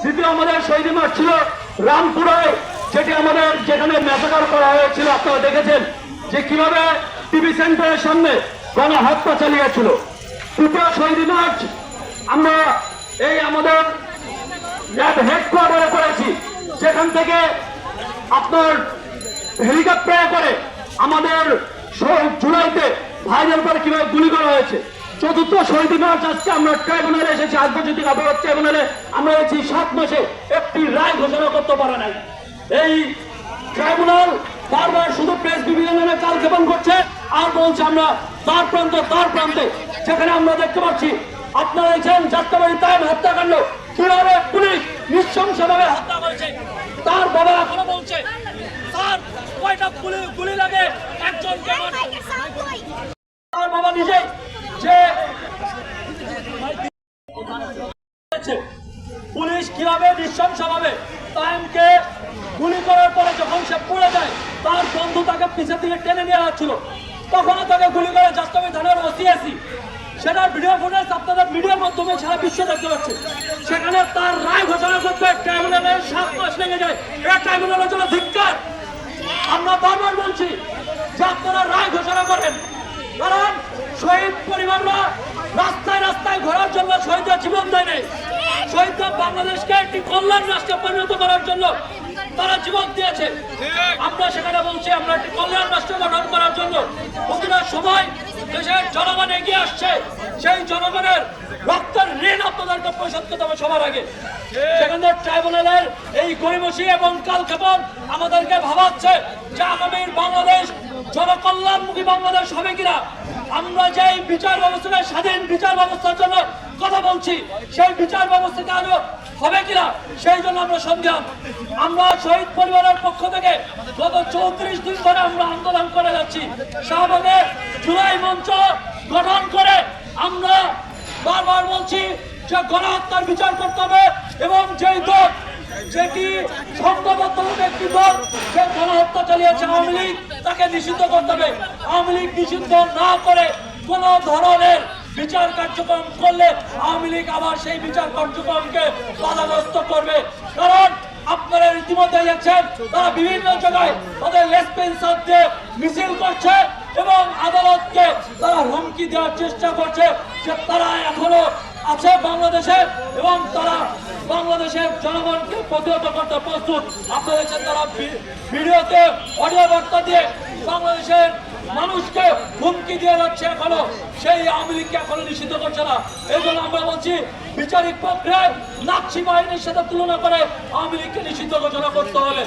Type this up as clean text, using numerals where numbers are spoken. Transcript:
দ্বিতীয় আমাদের শহীদ মাঠ ছিল রামপুরায়, যেটি আমাদের যেখানে ম্যাসাকার করা হয়েছিল। আপনারা দেখেছেন যে কিভাবে টিভি সেন্টারের সামনে গণহত্যা চালিয়েছিল। তৃতীয় শহীদ মাঠ আমরা এই আমাদের হেডকোয়ার্টারে করেছি, সেখান থেকে আপনার হেলিকপ্টারে করে আমাদের জুলাইতে ভাইদের পরে কিভাবে গুলি করা হয়েছে। চতুর্থ শহীদ মার্চ আজকে আমরা ট্রাইব্যুনালে এসেছি, আন্তর্জাতিক আদালত ট্রাইব্যুনালে আমরা এসেছি 7 মাসে একটি রায় ঘোষণা করতে পারে নাই। এই ট্রাইব্যুনাল বারবার শুধু প্রেস বিভাগে কালক্ষেপণ করছে আর বলছে আমরা তার প্রান্তে, যেখানে আমরা দেখতে পাচ্ছি আপনারা দেখছেন যাত্রাবাড়ি তাইম হত্যাকাণ্ড কিভাবে পুলিশ নৃশংসভাবে হত্যা করেছে। তার বাবা এখনো বলছে তার কয়টা গুলি লাগে একজনকে, তার বাবা নিজেই যে পুলিশ কিভাবে নৃশংসভাবে তাইমকে গুলি করার পরে যখন সে পড়ে যায় তার বন্ধু তাকে পিছে থেকে টেনে নিয়ে আসছিল, তখনও তাকে গুলি করে যাত্রাবাড়ি থানার ওসিআইসি সেটার ভিডিও ফুটেজ আপনাদের মিডিয়ার মাধ্যমে সারা বিশ্ব দেখতে পাচ্ছে। সেখানে তার রায় ঘোষণা করতে ট্রাইব্যুনালে 7 মাস লেগে যায়। এটা ট্রাইব্যুনালের জন্য ধিক্কার। আমরা বারবার বলছি যে আপনারা রায় ঘোষণা করেন, কারণ শহীদ পরিবাররা রাস্তায় রাস্তায় ঘোরার জন্য শহীদরা জীবন দেয় নাই। শহীদরা বাংলাদেশকে একটি কল্যাণ রাষ্ট্রে পরিণত করার জন্য তারা জীবন দিয়েছে। আমরা সেখানে বলছি আমরা একটি কল্যাণ রাষ্ট্র গঠন করার জন্য প্রতিটা সময় দেশের জনগণ এগিয়ে আসছে, সেই জনগণের রক্তের ঋণ আপনাদেরকে পরিশোধ করতে হবে সবার আগে। সেখানে ট্রাইব্যুনালের এই গরিমসি এবং কালক্ষেপণ আমাদেরকে ভাবাচ্ছে যে আগামীর বাংলাদেশ জনকল্যাণমুখী বাংলাদেশ হবে কিনা। আমরা যে বিচার ব্যবস্থাকে স্বাধীন বিচার ব্যবস্থার জন্য কথা বলছি, সেই বিচার ব্যবস্থাকে আরো হবে কিনা সেই জন্য আমরা সন্দেহান। আমরা শহীদ পরিবারের পক্ষ থেকে গত 34 দিন ধরে আমরা আন্দোলন করে যাচ্ছি। শাহবাগে জুলাই মঞ্চ গঠন করে আমরা বারবার বলছি যে গণহত্যার বিচার করতে হবে এবং যেই দল যেটি সংঘবদ্ধভাবে একটি দল যে গণহত্যা চালিয়েছে আওয়ামী লীগ, তাকে নিষিদ্ধ করতে হবে। আওয়ামী লীগ নিষিদ্ধ না করে কোন ধরনের বিচার কার্যক্রম করলে আওয়ামী লীগ আবার সেই বিচার কার্যক্রমকে বাধাগ্রস্ত করবে। কারণ আপনারা ইতিমধ্যে দেখছেন তারা বিভিন্ন জায়গায় তাদের লেসপেন্সার দিয়ে মিছিল করছে এবং আদালতকে তারা হুমকি দেওয়ার চেষ্টা করছে যে তারা এখনো আছে বাংলাদেশে এবং তারা বাংলাদেশের জনগণকে প্রতিহত করতে প্রস্তুত। আপনারা দেখছেন তারা ভিডিওতে অডিও বার্তা দিয়ে বাংলাদেশের মানুষকে হুমকি দিয়ে যাচ্ছে, এখনো সেই আওয়ামী লীগকে এখনো নিষিদ্ধ করছে না। এই জন্য আমরা বলছি বিচারিক প্রক্রিয়ায় নাৎসি বাহিনীর সাথে তুলনা করে আওয়ামী লীগকে নিষিদ্ধ ঘোষণা করতে হবে।